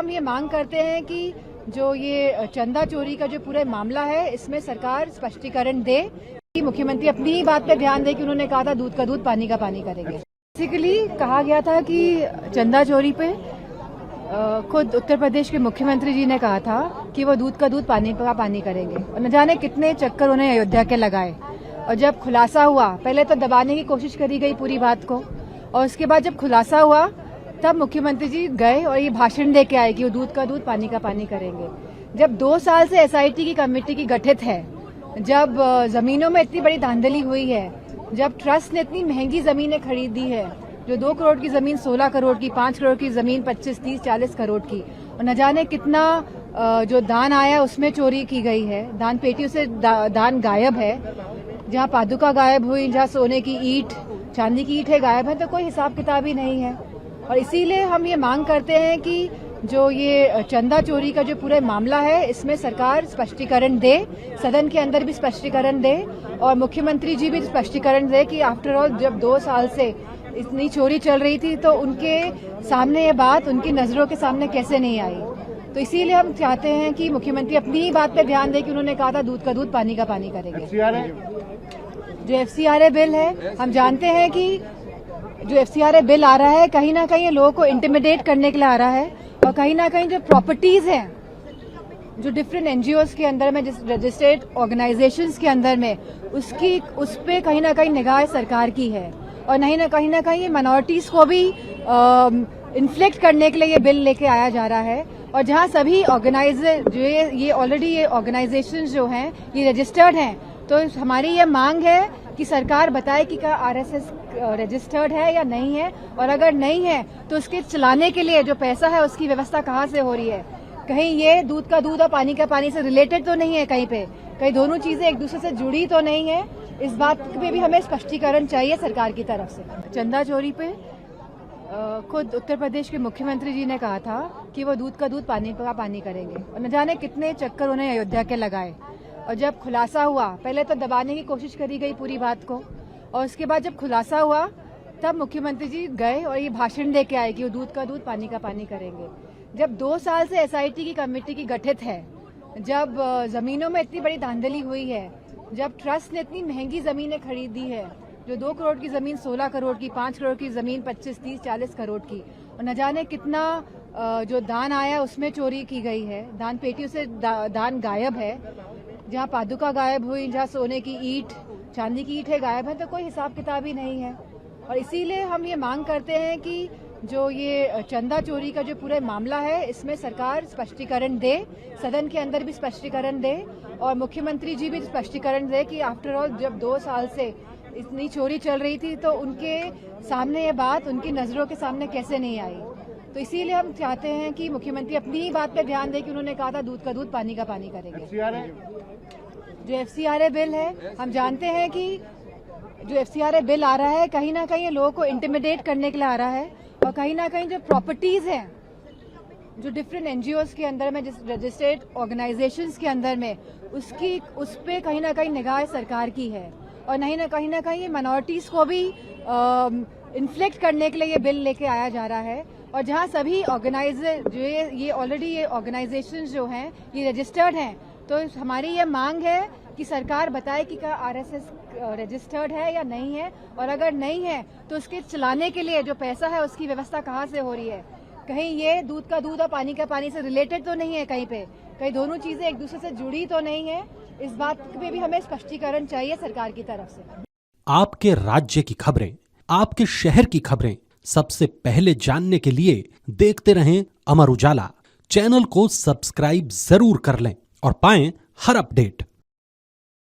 हम ये मांग करते हैं कि जो ये चंदा चोरी का जो पूरा मामला है, इसमें सरकार स्पष्टीकरण दे कि मुख्यमंत्री अपनी ही बात पे ध्यान दे कि उन्होंने कहा था दूध का दूध पानी का पानी करेंगे। बेसिकली कहा गया था कि चंदा चोरी पे खुद उत्तर प्रदेश के मुख्यमंत्री जी ने कहा था कि वो दूध का दूध पानी का पानी करेंगे, और न जाने कितने चक्कर उन्हें अयोध्या के लगाए। और जब खुलासा हुआ, पहले तो दबाने की कोशिश करी गई पूरी बात को, और उसके बाद जब खुलासा हुआ तब मुख्यमंत्री जी गए और ये भाषण दे के आए कि वो दूध का दूध पानी का पानी करेंगे। जब 2 साल से एसआईटी की कमेटी की गठित है, जब जमीनों में इतनी बड़ी धांधली हुई है, जब ट्रस्ट ने इतनी महंगी जमीनें खरीदी है, जो 2 करोड़ की जमीन 16 करोड़ की, 5 करोड़ की जमीन 25, 30, 40 करोड़ की, और न जाने कितना जो दान आया उसमें चोरी की गई है। दान पेटियों से दान गायब है, जहाँ पादुका गायब हुई, जहाँ सोने की ईंट, चांदी की ईंटें गायब है, तो कोई हिसाब किताब ही नहीं है। और इसीलिए हम ये मांग करते हैं कि जो ये चंदा चोरी का जो पूरा मामला है, इसमें सरकार स्पष्टीकरण दे, सदन के अंदर भी स्पष्टीकरण दे, और मुख्यमंत्री जी भी स्पष्टीकरण दे कि आफ्टर ऑल जब 2 साल से इतनी चोरी चल रही थी तो उनके सामने ये बात, उनकी नजरों के सामने कैसे नहीं आई। तो इसीलिए हम चाहते हैं कि मुख्यमंत्री अपनी ही बात पे ध्यान दे कि उन्होंने कहा था दूध का दूध पानी का पानी करेंगे। जो एफसीआरए बिल है, हम जानते हैं कि जो एफसीआरए बिल आ रहा है, कहीं ना कहीं लोगों को इंटिमिडेट करने के लिए आ रहा है, और कहीं ना कहीं जो प्रॉपर्टीज हैं, जो डिफरेंट एनजीओज के अंदर में, रजिस्टर्ड ऑर्गेनाइजेशंस के अंदर में, उस पे कहीं ना कहीं निगाह सरकार की है, और कहीं ना कहीं माइनॉरिटीज को भी इन्फ्लेक्ट करने के लिए ये बिल लेके आया जा रहा है। और जहां सभी ऑर्गेनाइजर जो ये ऑलरेडी ये ऑर्गेनाइजेशंस जो हैं ये रजिस्टर्ड हैं, तो हमारी ये मांग है कि सरकार बताए कि क्या आरएसएस रजिस्टर्ड है या नहीं है, और अगर नहीं है तो उसके चलाने के लिए जो पैसा है उसकी व्यवस्था कहाँ से हो रही है। कहीं ये दूध का दूध और पानी का पानी से रिलेटेड तो नहीं है, कहीं दोनों चीजें एक दूसरे से जुड़ी तो नहीं है। इस बात पे भी हमें स्पष्टीकरण चाहिए सरकार की तरफ से। चंदा चोरी पे खुद उत्तर प्रदेश के मुख्यमंत्री जी ने कहा था कि वो दूध का दूध पानी का पानी करेंगे, और न जाने कितने चक्कर उन्हें अयोध्या के लगाए। और जब खुलासा हुआ, पहले तो दबाने की कोशिश करी गई पूरी बात को, और उसके बाद जब खुलासा हुआ तब मुख्यमंत्री जी गए और ये भाषण दे के आए कि वो दूध का दूध पानी का पानी करेंगे। जब 2 साल से एसआईटी की कमेटी की गठित है, जब जमीनों में इतनी बड़ी धांधली हुई है, जब ट्रस्ट ने इतनी महंगी जमीनें खरीदी है, जो 2 करोड़ की जमीन 16 करोड़ की, 5 करोड़ की जमीन 25, 30, 40 करोड़ की, और न जाने कितना जो दान आया उसमें चोरी की गई है। दान पेटियों से दान गायब है, जहाँ पादुका गायब हुई, जहाँ सोने की ईंट, चांदी की ईंटें गायब है, तो कोई हिसाब किताब ही नहीं है। और इसीलिए हम ये मांग करते हैं कि जो ये चंदा चोरी का जो पूरा मामला है, इसमें सरकार स्पष्टीकरण दे, सदन के अंदर भी स्पष्टीकरण दे, और मुख्यमंत्री जी भी स्पष्टीकरण दे कि आफ्टर ऑल जब 2 साल से इतनी चोरी चल रही थी तो उनके सामने ये बात, उनकी नजरों के सामने कैसे नहीं आई। तो इसीलिए हम चाहते हैं कि मुख्यमंत्री अपनी ही बात पे ध्यान दे कि उन्होंने कहा था दूध का दूध पानी का पानी करेंगे। जो एफसीआरए बिल है, हम जानते हैं कि जो एफसीआरए बिल आ रहा है, कहीं ना कहीं लोगों को इंटिमिडेट करने के लिए आ रहा है, और कहीं ना कहीं जो प्रॉपर्टीज हैं, जो डिफरेंट एनजीओज के अंदर में, रजिस्टर्ड ऑर्गेनाइजेशंस के अंदर में, उस पे कहीं ना कहीं निगाह सरकार की है, और कहीं ना कहीं माइनॉरिटीज को भी इन्फ्लेक्ट करने के लिए ये बिल लेके आया जा रहा है। और जहां सभी ऑर्गेनाइजर जो ये ऑलरेडी ये ऑर्गेनाइजेशंस जो हैं ये रजिस्टर्ड हैं, तो हमारी ये मांग है कि सरकार बताए कि क्या आरएसएस रजिस्टर्ड है या नहीं है, और अगर नहीं है तो उसके चलाने के लिए जो पैसा है उसकी व्यवस्था कहाँ से हो रही है। कहीं ये दूध का दूध और पानी का पानी से रिलेटेड तो नहीं है, कहीं दोनों चीजें एक दूसरे से जुड़ी तो नहीं है। इस बात पे भी हमें स्पष्टीकरण चाहिए सरकार की तरफ से। आपके राज्य की खबरें, आपके शहर की खबरें सबसे पहले जानने के लिए देखते रहें अमर उजाला। चैनल को सब्सक्राइब जरूर कर लें और पाएं हर अपडेट।